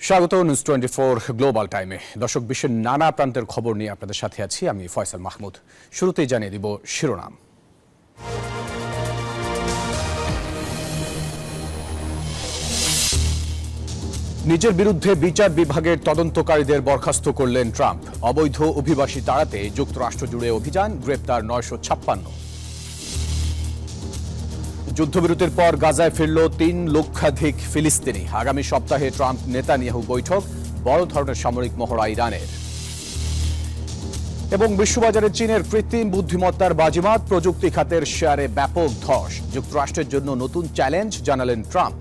স্বাগত news 24 global টাইমে। দর্শক, বিশ্বের নানা প্রান্তের খবর নিয়ে আপনাদের সাথে আছি আমি ফয়সাল মাহমুদ। শুরুতেই জানিয়ে দিব শিরোনাম। নিজের বিরুদ্ধে বিচার বিভাগের তদন্তকারীদের বরখাস্ত করলেন ট্রাম্প। অবৈধ অভিবাসী তাড়াতে যুক্তরাষ্ট্র জুড়ে অভিযান, গ্রেপ্তার 956। যুদ্ধবিরতির পর গাজায় ফিরল 3 লক্ষাধিক ফিলিস্তিনি। আগামী সপ্তাহে ট্রাম্প নেতানিয়াহু বৈঠক, বড় ধরনের সামরিক মহড়া ইরানের। এবং বিশ্ববাজারে চীনের কৃত্রিম বুদ্ধিমত্তার বাজিমাত, প্রযুক্তি খাতের শেয়ারে ব্যাপক ধস। যুক্তরাষ্ট্রের জন্য নতুন চ্যালেঞ্জ জানালেন Trump.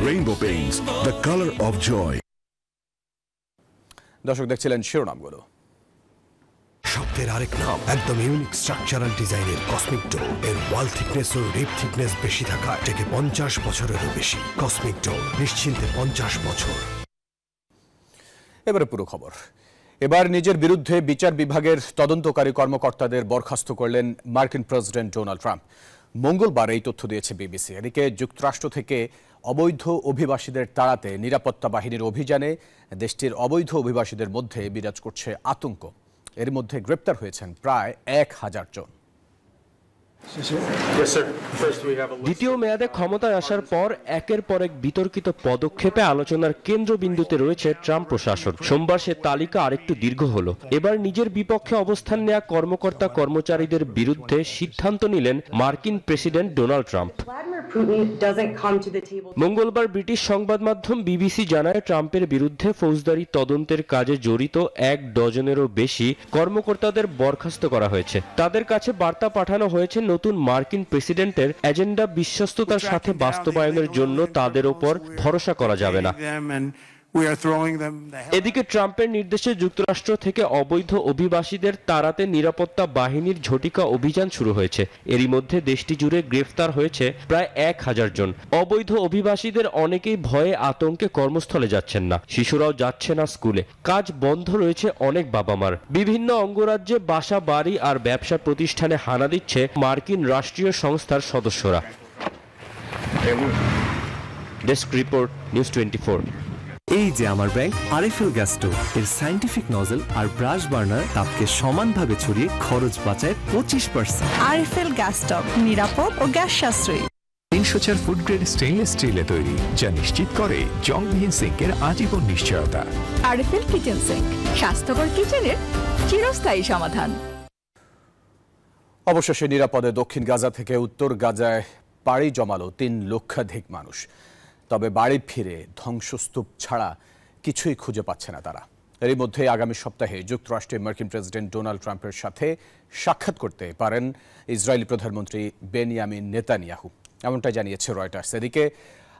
Rainbow Paints, the color of joy. দর্শক, দেখছিলেন শিরোনামগুলো। শব্দের আরেক নাম, একদম ইউনিক স্ট্রাকচারাল ডিজাইনের কসমিক ডোর। এর ওয়াল থিকনেস ও রিপ থিকনেস বেশি থাকা থেকে 50 বছরেরও বেশি। কসমিক ডোর, নিশ্চিন্তে 50 বছর। এবারে পুরো খবর। এবার নিজের বিরুদ্ধে বিচার বিভাগের তদন্তকারী কর্মকর্তাদের বরখাস্ত করলেন মার্কিন প্রেসিডেন্ট ডোনাল্ড ট্রাম্প। মঙ্গলবার এই তথ্য দিয়েছে বিবিসি। এদিকে যুক্তরাষ্ট্র থেকে অবৈধ অভিবাসীদের তাড়াতে নিরাপত্তা বাহিনীর অভিযানে দেশটির অবৈধ অভিবাসীদের মধ্যে বিরাজ করছে আতঙ্ক। এর মধ্যে গ্রেপ্তার হয়েছেন প্রায় 1000 জন। দ্বিতীয় মেয়াদে ক্ষমতায় আসার পর একের পর এক বিতর্কিত পদক্ষেপে আলোচনার কেন্দ্রবিন্দুতে রয়েছে ট্রাম্প প্রশাসন। সোমবার সে তালিকা আরেকটু দীর্ঘ হলো। এবার নিজের বিপক্ষে অবস্থান নেওয়া কর্মকর্তা কর্মচারীদের বিরুদ্ধে সিদ্ধান্ত নিলেন মার্কিন প্রেসিডেন্ট ডোনাল্ড ট্রাম্প। মঙ্গলবার ব্রিটিশ সংবাদ মাধ্যম বিবিসি জানায়, ট্রাম্পের বিরুদ্ধে ফৌজদারি তদন্তের কাজে জড়িত 1 ডজনেরও বেশি কর্মকর্তাদের বরখাস্ত করা হয়েছে। তাদের কাছে বার্তা পাঠানো হয়েছে, নতুন মার্কিন প্রেসিডেন্টের এজেন্ডা বিশ্বস্ততার সাথে বাস্তবায়নের জন্য তাদের ওপর ভরসা করা যাবে না। এদিকে ট্রাম্পের নির্দেশে যুক্তরাষ্ট্র থেকে অবৈধ অভিবাসীদের তাড়াতে নিরাপত্তা বাহিনীর ঝটিকা অভিযান শুরু হয়েছে। এরই মধ্যে দেশটি জুড়ে গ্রেফতার হয়েছে প্রায় 1000 জন। অবৈধ অভিবাসীদের অনেকেই ভয়ে আতঙ্কে কর্মস্থলে যাচ্ছেন না, শিশুরাও যাচ্ছে না স্কুলে। কাজ বন্ধ রয়েছে অনেক বাবা মার। বিভিন্ন অঙ্গরাজ্যে বাসা বাড়ি আর ব্যবসা প্রতিষ্ঠানে হানা দিচ্ছে মার্কিন রাষ্ট্রীয় সংস্থার সদস্যরা। Desk report, news 24। এই যে আমার ব্যাংক আরএফএল গ্যাস স্টোভ, এর সাইন্টিফিক নজল আর ব্রাশ বার্নার তাপকে সমানভাবে ছড়িয়ে খরচ বাঁচায় 25%। আরএফএল গ্যাস স্টোভ নিরাপদ ও গ্যাস সাশ্রয়ী। 304 ফুড গ্রেড স্টেইনলেস স্টিলে তৈরি, যা নিশ্চিত করে জংবিহীন সিঙ্কের আজীবন নিশ্চয়তা। আরএফএল কিচেন সিঙ্ক, স্বাস্থ্যকর কিচেনের চিরস্থায়ী সমাধান। অবশেষে নিরাপদে দক্ষিণ গাজা থেকে উত্তর গাজায় পাড়ি জমালো 3 লক্ষাধিক মানুষ। তবে বাড়ি ফিরে ধ্বংসস্তূপ ছাড়া কিছুই খুঁজে পাচ্ছে না তারা। এরই মধ্যে আগামী সপ্তাহে যুক্তরাষ্ট্রে মার্কিন প্রেসিডেন্ট ডোনাল্ড ট্রাম্পের সাথে সাক্ষাৎ করতে পারেন ইসরায়েলি প্রধানমন্ত্রী বেনিয়ামিন নেতানিয়াহু, এমনটাই জানিয়েছে রয়টার্স। এদিকে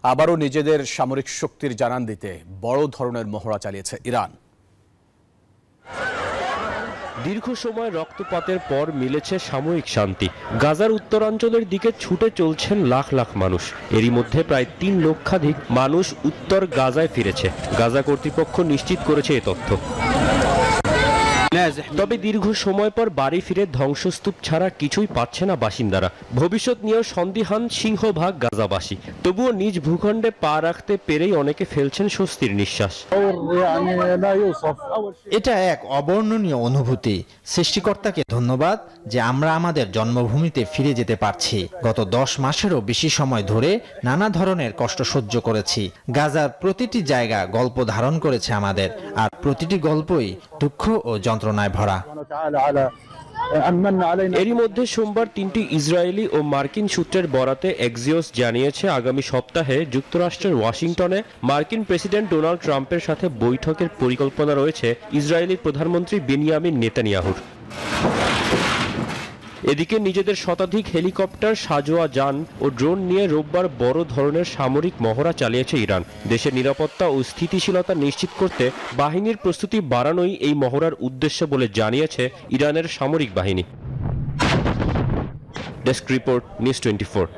আবারও নিজেদের সামরিক শক্তির জানান দিতে বড় ধরনের মহড়া চালিয়েছে ইরান। দীর্ঘ সময় রক্তপাতের পর মিলেছে সাময়িক শান্তি। গাজার উত্তরাঞ্চলের দিকে ছুটে চলছেন লাখ লাখ মানুষ। এরই মধ্যে প্রায় 3 লক্ষাধিক মানুষ উত্তর গাজায় ফিরেছে। গাজা কর্তৃপক্ষ নিশ্চিত করেছে এ তথ্য। তবে দীর্ঘ সময় পর বাড়ি ফিরে ধ্বংসস্তূপ ছাড়া কিছুই পাচ্ছে না বাসিন্দারা। ভবিষ্যৎ নিয়েও সন্দিহান সিংহভাগ গাজাবাসী। তবুও নিজ ভূখণ্ডে পা রাখতে পেরেই অনেকে ফেলছেন স্বস্তির নিঃশ্বাস। এটা এক অবর্ণনীয় অনুভূতি। সৃষ্টিকর্তাকে ধন্যবাদ যে আমরা আমাদের জন্মভূমিতে ফিরে যেতে পারছি। গত 10 মাসেরও বেশি সময় ধরে নানা ধরনের কষ্ট সহ্য করেছি। গাজার প্রতিটি জায়গা গল্প ধারণ করেছে আমাদের, আর প্রতিটি গল্পই দুঃখ ও যন্ত্রণায় ভরা। এরই মধ্যে সোমবার 3টি ইসরায়েলি ও মার্কিন সূত্রের বরাতে এক্সিওস জানিয়েছে, আগামী সপ্তাহে যুক্তরাষ্ট্রের ওয়াশিংটনে মার্কিন প্রেসিডেন্ট ডোনাল্ড ট্রাম্পের সাথে বৈঠকের পরিকল্পনা রয়েছে ইসরায়েলি প্রধানমন্ত্রী বেনিয়ামিন নেতানিয়াহুর। এদিকে নিজেদের শতাধিক হেলিকপ্টার, সাজোয়া যান ও ড্রোন নিয়ে রোববার বড় ধরনের সামরিক মহড়া চালিয়েছে ইরান। দেশের নিরাপত্তা ও স্থিতিশীলতা নিশ্চিত করতে বাহিনীর প্রস্তুতি বাড়ানোই এই মহড়ার উদ্দেশ্য বলে জানিয়েছে ইরানের সামরিক বাহিনী। Desk report, news 24।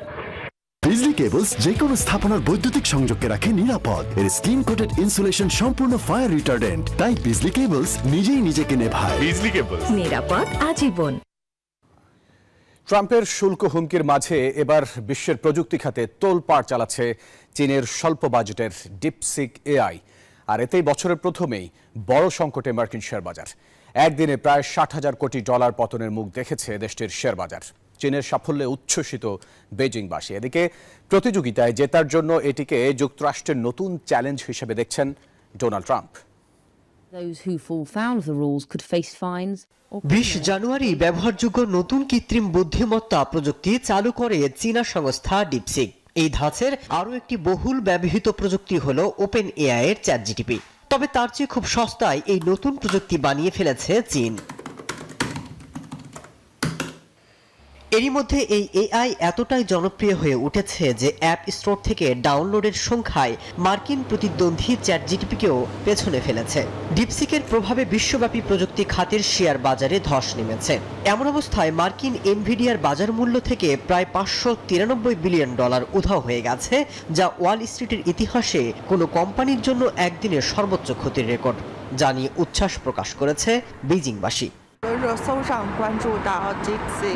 বিজলি কেবলস যে কোনো স্থাপনার বৈদ্যুতিক সংযোগকে রাখে নিরাপদ। এর স্কিন কোটেড ইনসুলেশন সম্পূর্ণ ফায়ার রিটার্ডেন্ট, তাই বিজলি কেবলস নিজেই নিজেকে নেভায়। বিজলি কেবলস, নিরাপদ আজীবন। ট্রাম্পের শুল্ক হুমকির মাঝে এবার বিশ্বের প্রযুক্তি খাতে তোলপাড় চালাচ্ছে চীনের স্বল্প বাজেটের ডিপসিক এআই। আর এতেই বছরের প্রথমেই বড় সংকটে মার্কিন শেয়ার বাজার। একদিনে প্রায় 60,000 কোটি ডলার পতনের মুখ দেখেছে দেশটির শেয়ার বাজার। চীনের সাফল্যে উচ্ছ্বসিত বেজিংবাসী। এদিকে প্রতিযোগিতায় জেতার জন্য এটিকে যুক্তরাষ্ট্রের নতুন চ্যালেঞ্জ হিসেবে দেখছেন ডোনাল্ড ট্রাম্প। 20 জানুয়ারি ব্যবহারযোগ্য নতুন কৃত্রিম বুদ্ধিমত্তা প্রযুক্তি চালু করে চীনা সংস্থা ডিপসিক। এই ধাঁচের আরও একটি বহুল ব্যবহৃত প্রযুক্তি হল ওপেন এআই এর চ্যাটজিটিপি। তবে তার চেয়ে খুব সস্তায় এই নতুন প্রযুক্তি বানিয়ে ফেলেছে চীন। এরই মধ্যে এই এআই এতটাই জনপ্রিয় হয়ে উঠেছে যে অ্যাপ স্টোর থেকে ডাউনলোডের সংখ্যায় মার্কিন প্রতিদ্বন্দ্বী চ্যাটজিটিপিকেও পেছনে ফেলেছে। ডিপসিকের প্রভাবে বিশ্বব্যাপী প্রযুক্তি খাতের শেয়ার বাজারে ধস নেমেছে। এমন অবস্থায় মার্কিন এনভিডিয়ার বাজার মূল্য থেকে প্রায় $593 বিলিয়ন উধাও হয়ে গেছে, যা ওয়াল স্ট্রিটের ইতিহাসে কোনো কোম্পানির জন্য একদিনের সর্বোচ্চ ক্ষতির রেকর্ড, যা নিয়ে উচ্ছ্বাস প্রকাশ করেছে বেইজিংবাসী।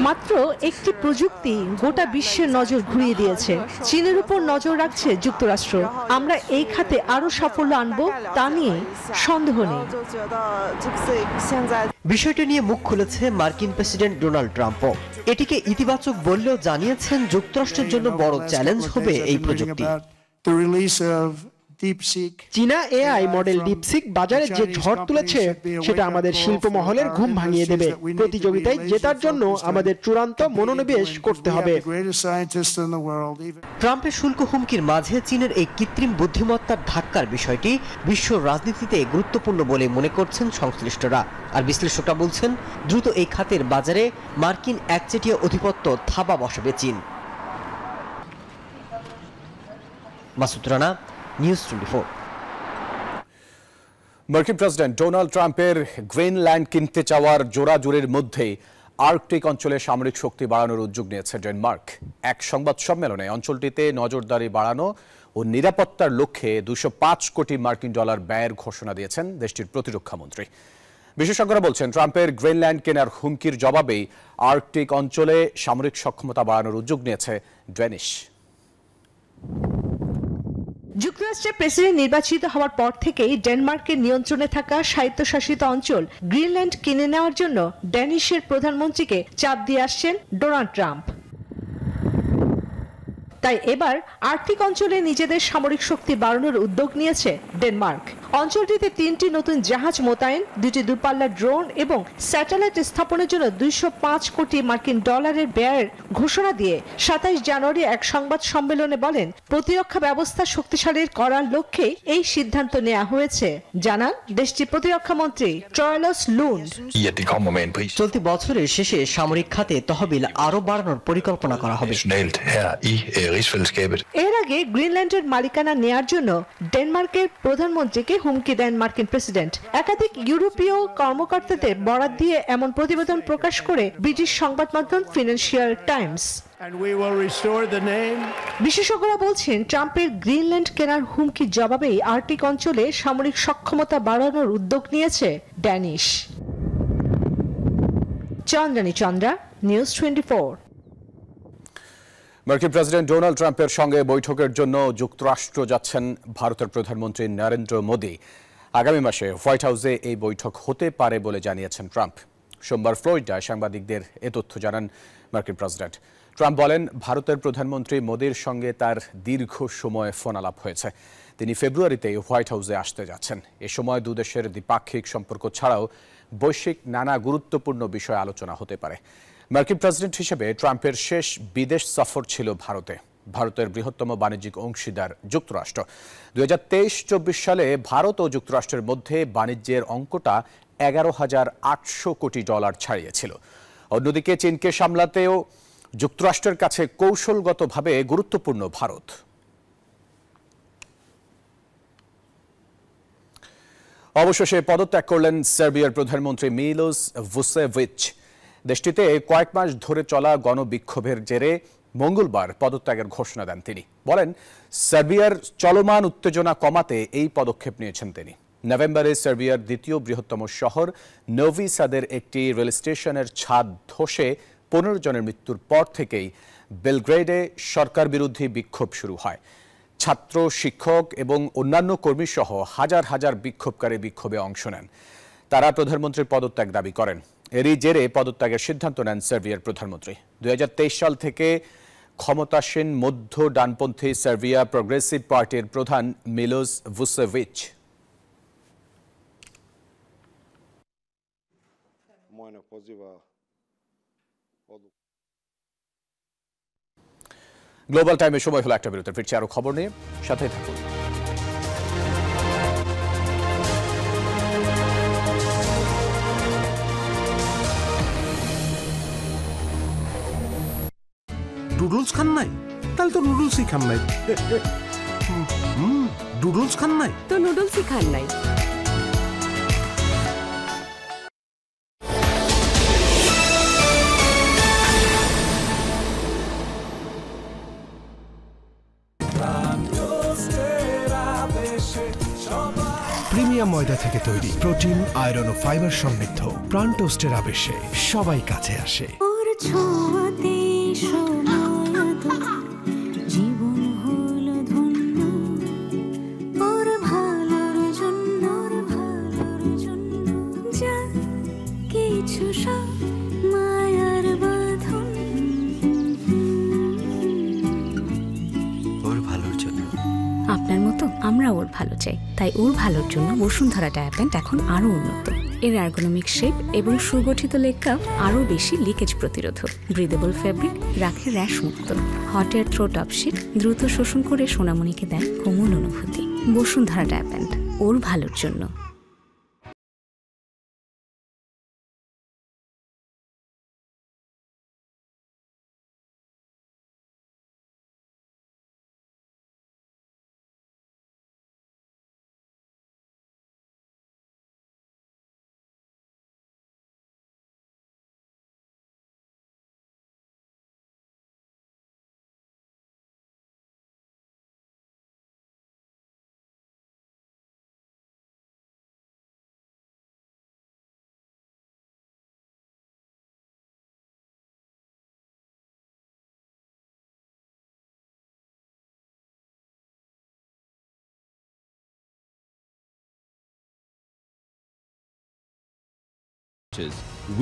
মাত্র একটি প্রযুক্তি গোটা বিশ্বের নজর ঘুরিয়ে দিয়েছে। চীনের উপর নজর রাখছে যুক্তরাষ্ট্র। আমরা এই খাতে আরো সাফল্য আনবো তা নিয়ে সন্দেহ নেই। বিষয়টি নিয়ে মুখ খুলেছে মার্কিন প্রেসিডেন্ট ডোনাল্ড ট্রাম্পও। এটিকে ইতিবাচক বললেও জানিয়েছেন যুক্তরাষ্ট্রের জন্য বড় চ্যালেঞ্জ হবে এই প্রযুক্তি। চীনা এআই মডেল ডিপসিক বাজারে যে ঝড় তুলেছে সেটা আমাদের শিল্প মহলের ঘুম ভাঙিয়ে দেবে। প্রতিযোগিতায় জেতার জন্য আমাদের চূড়ান্ত মনোনিবেশ করতে হবে। ট্রাম্পের শুল্ক হুমকির মাঝে চীনের এই কৃত্রিম বুদ্ধিমত্তার ধাক্কার বিষয়টি বিশ্ব রাজনীতিতে গুরুত্বপূর্ণ বলে মনে করছেন সংশ্লিষ্টরা। আর বিশ্লেষকরা বলছেন, দ্রুত এই খাতের বাজারে মার্কিন একচেটিয়া আধিপত্য থাবা বসাবে চীন। মাসুদ রানা, নিউজ 24। মার্কিন প্রেসিডেন্ট ডোনাল্ড ট্রাম্পের গ্রিনল্যান্ড কিনতে চাওয়ার জোরাজুরির মধ্যেই আর্কটিক অঞ্চলে সামরিক শক্তি বাড়ানোর উদ্যোগ নিয়েছে ডেনমার্ক। এক সংবাদ সম্মেলনে অঞ্চলটিতে নজরদারি বাড়ানো ও নিরাপত্তার লক্ষ্যে $205 কোটি মার্কিন ডলার ব্যয়ের ঘোষণা দিয়েছেন দেশটির প্রতিরক্ষামন্ত্রী। বিশেষজ্ঞরা বলছেন, ট্রাম্পের গ্রিনল্যান্ড কেনার হুমকির জবাবেই আর্কটিক অঞ্চলে সামরিক সক্ষমতা বাড়ানোর উদ্যোগ নিয়েছে ড্যানিশ। যুক্তরাষ্ট্রের প্রেসিডেন্ট নির্বাচিত হওয়ার পর থেকেই ডেনমার্কের নিয়ন্ত্রণে থাকা স্বায়ত্তশাসিত অঞ্চল গ্রিনল্যান্ড কিনে নেওয়ার জন্য ড্যানিশের প্রধানমন্ত্রীকে চাপ দিয়ে আসছেন ডোনাল্ড ট্রাম্প। তাই এবার আর্কটিক অঞ্চলে নিজেদের সামরিক শক্তি বাড়ানোর উদ্যোগ নিয়েছে ডেনমার্ক। অঞ্চলটিতে 3টি নতুন জাহাজ মোতায়েন, 2টি দূরপাল্লার ড্রোন এবং স্যাটেলাইট স্থাপনের জন্য $205 কোটি মার্কিন ডলারের ব্যয়ের ঘোষণা দিয়ে 27 জানুয়ারি এক সংবাদ সম্মেলনে বলেন, প্রতিরক্ষা ব্যবস্থা শক্তিশালী করার লক্ষ্যে এই সিদ্ধান্ত নেওয়া হয়েছে, জানান দেশটির প্রতিরক্ষা মন্ত্রী ট্রয়লস লুন্ড। চলতি বছরের শেষে সামরিক খাতে তহবিল আরো বাড়ানোর পরিকল্পনা করা হবে। এর আগে গ্রিনল্যান্ডের মালিকানা নেয়ার জন্য ডেনমার্কের প্রধানমন্ত্রীকে হুমকি দেন মার্কিন প্রেসিডেন্ট। একাধিক ইউরোপীয় কর্মকর্তাদের বরাত দিয়ে এমন প্রতিবেদন প্রকাশ করে ব্রিটিশ সংবাদ মাধ্যম ফিনান্সিয়াল টাইমস। বিশেষজ্ঞরা বলছেন, ট্রাম্পের গ্রিনল্যান্ড কেনার হুমকির জবাবেই আর্কটিক অঞ্চলে সামরিক সক্ষমতা বাড়ানোর উদ্যোগ নিয়েছে ড্যানিশ। চন্দ্রানী চন্দ্রা, নিউজ 24। মার্কিন প্রেসিডেন্ট ডোনাল্ড ট্রাম্পের সঙ্গে বৈঠকের জন্য যুক্তরাষ্ট্র যাচ্ছেন ভারতের প্রধানমন্ত্রী নরেন্দ্র মোদী। আগামী মাসে হোয়াইট হাউসে এই বৈঠক হতে পারে বলে জানিয়েছেন ট্রাম্প। সোমবার ফ্লোরিডায় সাংবাদিকদের এ তথ্য জানান মার্কিন প্রেসিডেন্ট। ট্রাম্প বলেন, ভারতের প্রধানমন্ত্রী মোদীর সঙ্গে তার দীর্ঘ সময় ফোন আলাপ হয়েছে। তিনি ফেব্রুয়ারিতেই হোয়াইট হাউসে আসতে যাচ্ছেন। এ সময় দুদেশের দ্বিপাক্ষিক সম্পর্ক ছাড়াও বৈশ্বিক নানা গুরুত্বপূর্ণ বিষয় আলোচনা হতে পারে। মার্কিন প্রেসিডেন্ট হিসেবে ট্রাম্পের শেষ বিদেশ সফর ছিল ভারতে। ভারতের বৃহত্তম বাণিজ্যিক অংশীদার যুক্তরাষ্ট্র। 2023-24 সালে ভারত ও যুক্তরাষ্ট্রের মধ্যে বাণিজ্যের অঙ্কটা $11,800 কোটি ছাড়িয়েছিল। অন্যদিকে চীনকে সামলাতেও যুক্তরাষ্ট্রের কাছে কৌশলগতভাবে গুরুত্বপূর্ণ ভারত। অবশেষে পদত্যাগ করলেন সার্বিয়ার প্রধানমন্ত্রী মিলোস ভুসেভিচ। দেশটিতে কয়েক মাস ধরে চলা গণবিক্ষোভের জেরে মঙ্গলবার পদত্যাগের ঘোষণা দেন তিনি। বলেন, সার্বিয়ার চলমান উত্তেজনা কমাতে এই পদক্ষেপ নিয়েছেন তিনি। নভেম্বরে সার্বিয়ার দ্বিতীয় বৃহত্তম শহর নোভি সাদের একটি রেল স্টেশনের ছাদ ধসে 15 জনের মৃত্যুর পর থেকেই বেলগ্রেডে সরকার বিরোধী বিক্ষোভ শুরু হয়। ছাত্র, শিক্ষক এবং অন্যান্য কর্মী সহ হাজার হাজার বিক্ষোভকারী বিক্ষোভে অংশ নেন। তারা প্রধানমন্ত্রীর পদত্যাগ দাবি করেন। এরই জেরে পদত্যাগের সিদ্ধান্ত নেন সার্বিয়ার প্রধানমন্ত্রী। 2023 সাল থেকে ক্ষমতাসীন মধ্য ডানপন্থী সার্বিয়া প্রগ্রেসিভ পার্টির প্রধান মিলোস ভুসেভিচ। গ্লোবাল টাইমের সময় হলো একটা বিরতি। ফিরছি আরো খবর নিয়ে, সাথে থাকুন। নুডলস খান নাই? তাহলে তো নুডলসই খান নাই। নুডলস খান নাই তো নুডলসই খান নাই। প্রিমিয়াম ময়দা থেকে তৈরি, প্রোটিন, আয়রন ও ফাইবার সমৃদ্ধ প্রাণ টোস্টের আবেশে সবাই কাছে আসে। আপনার মতো আমরা ওর ভালো চাই, তাই ওর ভালোর জন্য বসুন্ধরা ডায়াপ্যান্ট এখন আরো উন্নত। এর এরগোনমিক শেপ এবং সুগঠিত লেগ কাপ আরো বেশি লিকেজ প্রতিরোধক। ব্রিদেবল ফ্যাব্রিক রাখে র্যাশ মুক্ত। Hot air through top sheet দ্রুত শোষণ করে সোনামণিকে দেয় কোমল অনুভূতি। বসুন্ধরা ডায়াপ্যান্ট, ওর ভালোর জন্য।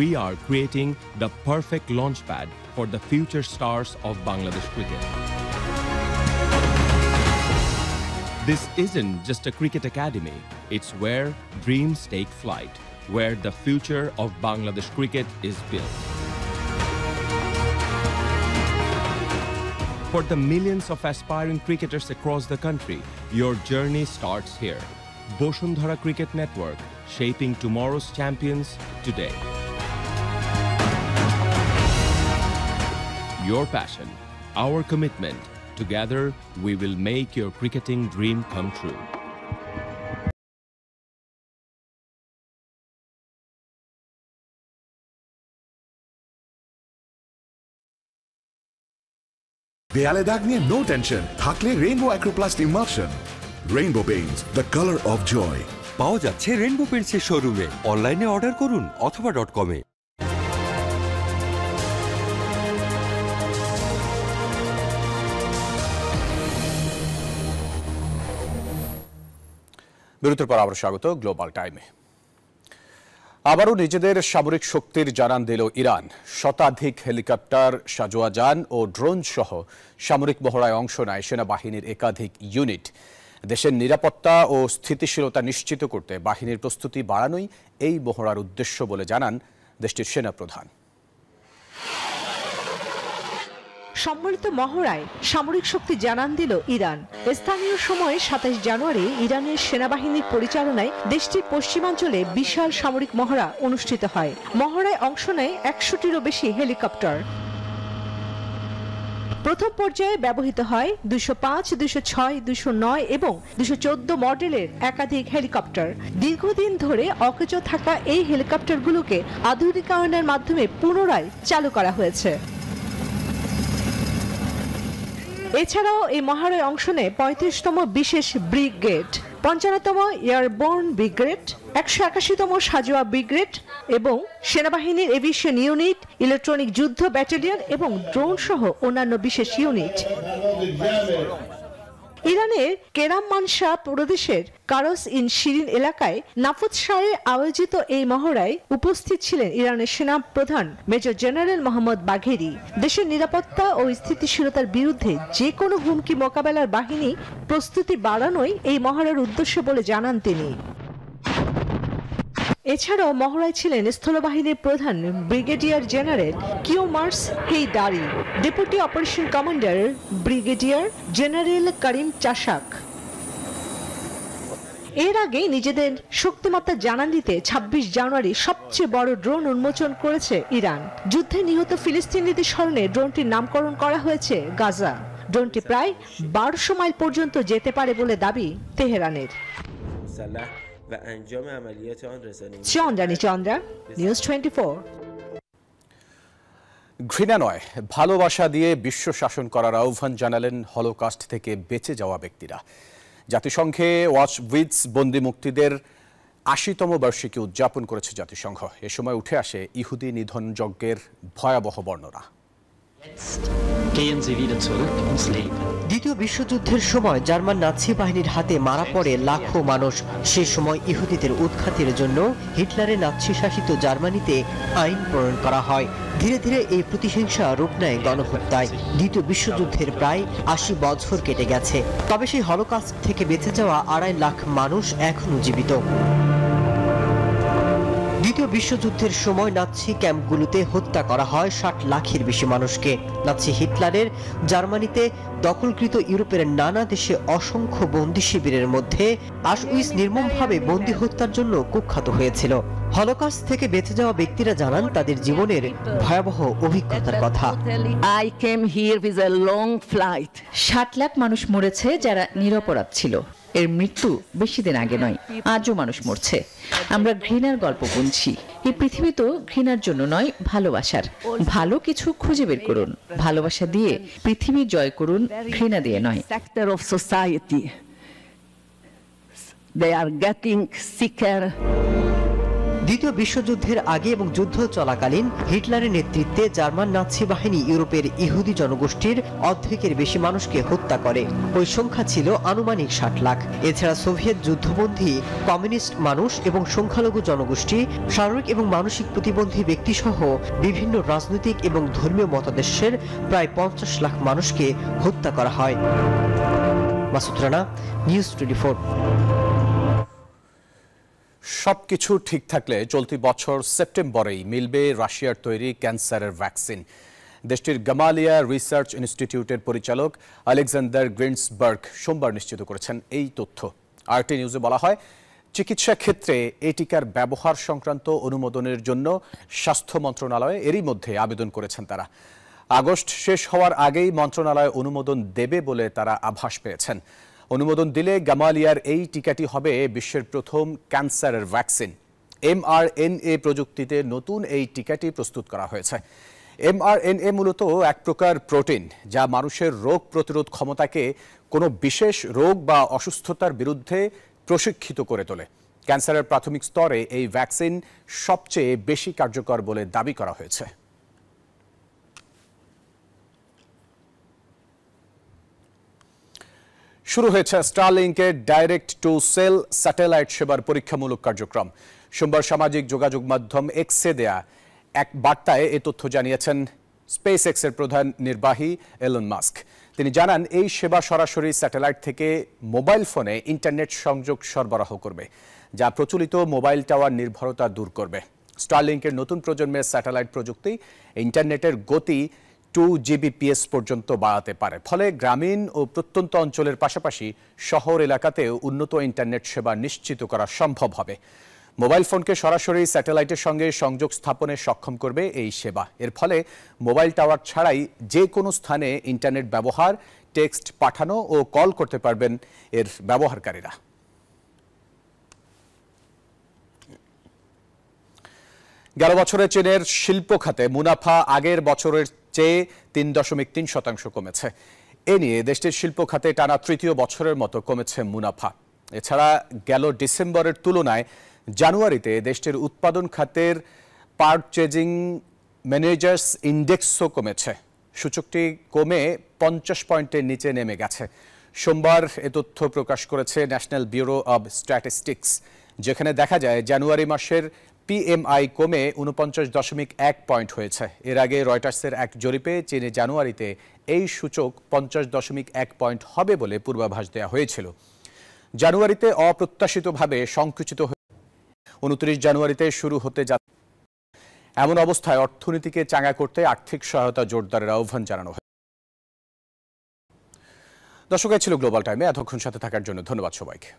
We are creating the perfect launchpad for the future stars of Bangladesh cricket. This isn't just a cricket academy, it's where dreams take flight, where the future of Bangladesh cricket is built. For the millions of aspiring cricketers across the country, your journey starts here. Bosundhara Cricket Network, shaping tomorrow's champions today. Your passion, our commitment. Together, we will make your cricketing dream come true. দেয়ালে দাগ নিয়ে no tension, থাকলে Rainbow Acroplast emulsion. Rainbow paints, the colour of joy. পাওয়া যাচ্ছে rainbow পেইন্টসের শোরুমে। অনলাইনে order করুন অথবা .com-এ। বিরতির পর আবার স্বাগত গ্লোবাল টাইমে। আবারও নিজেদের সামরিক শক্তির জানান দিল ইরান। শতাধিক হেলিকপ্টার, সাজোয়া যান ও ড্রোন সহ সামরিক মহড়ায় অংশ নেয় সেনাবাহিনীর একাধিক ইউনিট। দেশের নিরাপত্তা ও স্থিতিশীলতা নিশ্চিত করতে বাহিনীর প্রস্তুতি বাড়ানোই এই মহড়ার উদ্দেশ্য বলে জানান দেশটির সেনাপ্রধান। সম্মিলিত মহড়ায় সামরিক শক্তি জানান দিল ইরান। স্থানীয় সময় 27 জানুয়ারি ইরানের সেনাবাহিনীর পরিচালনায় দেশটির পশ্চিমাঞ্চলে বিশাল সামরিক মহড়া অনুষ্ঠিত হয়। মহড়ায় অংশ নেয় 100টিরও বেশি হেলিকপ্টার। প্রথম পর্যায়ে ব্যবহৃত হয় 205, 206, 209 এবং 214 মডেলের একাধিক হেলিকপ্টার। দীর্ঘদিন ধরে অকেজো থাকা এই হেলিকপ্টারগুলোকে আধুনিকায়নের মাধ্যমে পুনরায় চালু করা হয়েছে। এছাড়াও এই মহড়ায় অংশ নেয় 35তম বিশেষ ব্রিগেড, 55তম এয়ারবোর্ন ব্রিগেড, 181তম সাজোয়া ব্রিগেড এবং সেনাবাহিনীর এভিয়েশন ইউনিট, ইলেকট্রনিক যুদ্ধ ব্যাটালিয়ন এবং ড্রোন সহ অন্যান্য বিশেষ ইউনিট। ইরানের কেরামমানশা প্রদেশের কারস ইন শিরিন এলাকায় নাফুতশাহে আয়োজিত এই মহড়ায় উপস্থিত ছিলেন ইরানের সেনা প্রধান মেজর জেনারেল মোহাম্মদ বাঘেরি। দেশের নিরাপত্তা ও স্থিতিশীলতার বিরুদ্ধে যে কোনো হুমকি মোকাবেলার বাহিনী প্রস্তুতি বাড়ানোই এই মহড়ার উদ্দেশ্য বলে জানান তিনি। এছাড়াও মহড়ায় ছিলেন স্থলবাহিনীর প্রধান brigadier general Kioumars Heidari, deputy operation commander brigadier general Karim Chashak. এর আগে নিজেদের শক্তিমত্তা জানান দিতে 26 জানুয়ারি সবচেয়ে বড় ড্রোন উন্মোচন করেছে ইরান। যুদ্ধে নিহত ফিলিস্তিনিদের স্মরণে ড্রোনটির নামকরণ করা হয়েছে গাজা। ড্রোনটি প্রায় 1200 মাইল পর্যন্ত যেতে পারে বলে দাবি তেহরানের। চন্দ্রা, নিউজ 24। ঘৃণা নয়, ভালোবাসা দিয়ে বিশ্ব শাসন করার আহ্বান জানালেন হলোকস্ট থেকে বেঁচে যাওয়া ব্যক্তিরা। জাতিসংঘে ওয়াচউইটস বন্দি মুক্তিদের ৮০তম বার্ষিকী উদযাপন করেছে জাতিসংঘ। এ সময় উঠে আসে ইহুদি নিধন যজ্ঞের ভয়াবহ বর্ণনা। দ্বিতীয় বিশ্বযুদ্ধের সময় জার্মান নাৎসি বাহিনীর হাতে মারা পড়ে লাখো মানুষ। সে সময় ইহুদিদের উৎখাতের জন্য হিটলারের নাৎসি শাসিত জার্মানিতে আইন প্রণয়ন করা হয়। ধীরে ধীরে এই প্রতিহিংসা রূপ নেয় গণহত্যায়। দ্বিতীয় বিশ্বযুদ্ধের প্রায় ৮০ বছর কেটে গেছে, তবে সেই হলোকস্ট থেকে বেঁচে যাওয়া ২.৫ লাখ মানুষ এখনো জীবিত। দ্বিতীয় বিশ্বযুদ্ধের সময় নাৎসি ক্যাম্পগুলোতে হত্যা করা হয় ৬০ লাখের বেশি মানুষকে। নাৎসি হিটলারের জার্মানিতে দখলকৃত ইউরোপের নানা দেশে অসংখ্য বন্দী শিবিরের মধ্যে আশউইটস নির্মমভাবে বন্দী হত্যার জন্য কুখ্যাত হয়েছিল। হলোকস্ট থেকে বেঁচে যাওয়া ব্যক্তিরা জানান তাদের জীবনের ভয়াবহ অভিজ্ঞতার কথা। ৬০ লাখ মানুষ মরেছে যারা নিরপরাধ ছিল। এর মৃত্যু বেশি দিন আগে নয়, আজও মানুষ মরছে। আমরা ঘৃণার গল্প বুনছি। এই পৃথিবী তো ঘৃণার জন্য নয়, ভালোবাসার। ভালো কিছু খুঁজে বের করুন, ভালোবাসা দিয়ে পৃথিবী জয় করুন, ঘৃণা দিয়ে নয়। দ্বিতীয় বিশ্বযুদ্ধের আগে এবং যুদ্ধ চলাকালীন হিটলারের নেতৃত্বে জার্মান নাৎসি বাহিনী ইউরোপের ইহুদি জনগোষ্ঠীর অর্ধেকের বেশি মানুষকে হত্যা করে। ওই সংখ্যা ছিল আনুমানিক ৬০ লাখ। এছাড়া সোভিয়েত যুদ্ধবন্দী, কমিউনিস্ট মানুষ এবং সংখ্যালঘু জনগোষ্ঠী, শারীরিক এবং মানসিক প্রতিবন্ধী ব্যক্তিসহ বিভিন্ন রাজনৈতিক এবং ধর্মীয় মতাদর্শের প্রায় ৫০ লাখ মানুষকে হত্যা করা হয়। মাসুদ রানা, নিউজ 24। সবকিছু ঠিক থাকলে চলতি বছর সেপ্টেম্বরেই মিলবে রাশিয়ার তৈরি ক্যান্সারের ভ্যাকসিন। দেশটির গামালিয়া রিসার্চ ইনস্টিটিউটের পরিচালক আলেকজান্ডার গ্রিন্সবার্গ সোমবার নিশ্চিত করেছেন এই তথ্য। আরটি নিউজে বলা হয়, চিকিৎসা ক্ষেত্রে এই টিকার ব্যবহার সংক্রান্ত অনুমোদনের জন্য স্বাস্থ্য মন্ত্রণালয়ে এরই মধ্যে আবেদন করেছেন তারা। আগস্ট শেষ হওয়ার আগেই মন্ত্রণালয় অনুমোদন দেবে বলে তারা আভাস পেয়েছেন। অনুমোদন দিলে গামালিয়ার এই টিকাটি হবে বিশ্বের প্রথম ক্যান্সারের ভ্যাকসিন। mRNA প্রযুক্তিতে নতুন এই টিকাটি প্রস্তুত করা হয়েছে। mRNA মূলত এক প্রকার প্রোটিন যা মানুষের রোগ প্রতিরোধ ক্ষমতাকে কোনো বিশেষ রোগ বা অসুস্থতার বিরুদ্ধে প্রশিক্ষিত করে তোলে। ক্যান্সারের প্রাথমিক স্তরে এই ভ্যাকসিন সবচেয়ে বেশি কার্যকর বলে দাবি করা হয়েছে। শুরু হয়েছে স্টারলিংকের ডাইরেক্ট টু সেল স্যাটেলাইট সেবার পরীক্ষামূলক কার্যক্রম। সোমবার সামাজিক যোগাযোগ মাধ্যম এক্সে দেয়া এক বার্তায় এ তথ্য জানিয়েছেন স্পেস এক্সের প্রধান নির্বাহী এলন মাস্ক। তিনি জানান, এই সেবা সরাসরি স্যাটেলাইট থেকে মোবাইল ফোনে ইন্টারনেট সংযোগ সরবরাহ করবে, যা প্রচলিত মোবাইল টাওয়ার নির্ভরতা দূর করবে। স্টারলিংকের নতুন প্রজন্মের স্যাটেলাইট প্রযুক্তি ইন্টারনেটের গতি 2 Gbps পর্যন্ত বাড়াতে পারে। ফলে গ্রামীণ ও প্রত্যন্ত অঞ্চলের পাশাপাশি শহর এলাকাতেও উন্নত ইন্টারনেট সেবা নিশ্চিত করা সম্ভব হবে। মোবাইল ফোনকে সরাসরি স্যাটেলাইটের সঙ্গে সংযোগ স্থাপনে সক্ষম করবে এই সেবা। এর ফলে মোবাইল টাওয়ার ছাড়াই যে কোনো স্থানে ইন্টারনেট ব্যবহার, টেক্সট পাঠানো ও কল করতে পারবেন এর ব্যবহারকারীরা। গেল বছরে চীনের শিল্প খাতে মুনাফা আগের বছরের চেয়ে 3.3% কমেছে। এ নিয়ে দেশটির শিল্প খাতে টানা তৃতীয় বছরের মতো কমেছে মুনাফা। এছাড়া গেল ডিসেম্বরের তুলনায় জানুয়ারিতে দেশটির উৎপাদন খাতের পারচেজিং ম্যানেজার্স ইন্ডেক্সও কমেছে। সূচকটি কমে 50 পয়েন্টের নিচে নেমে গেছে। সোমবার এ তথ্য প্রকাশ করেছে ন্যাশনাল ব্যুরো অব স্ট্যাটিস্টিক্স, যেখানে দেখা যায় জানুয়ারি মাসের পিএমআই কমে 49.1 পয়েন্ট হয়েছে। এর আগে রয়টার্সের এক জরিপে চীনে জানুয়ারিতে এই সূচক 50.1 পয়েন্ট হবে বলে পূর্বাভাস দেওয়া হয়েছিল। জানুয়ারিতে অপ্রত্যাশিতভাবে সংকুচিত হয়ে 29 জানুয়ারিতে শুরু হতে যাচ্ছে। এমন অবস্থায় অর্থনীতিকে চাঙ্গা করতে আর্থিক সহায়তা জোরদারের আহ্বান জানানো হয়। দর্শক, ছিল গ্লোবাল টাইমে। এতক্ষণ সাথে থাকার জন্য ধন্যবাদ সবাইকে।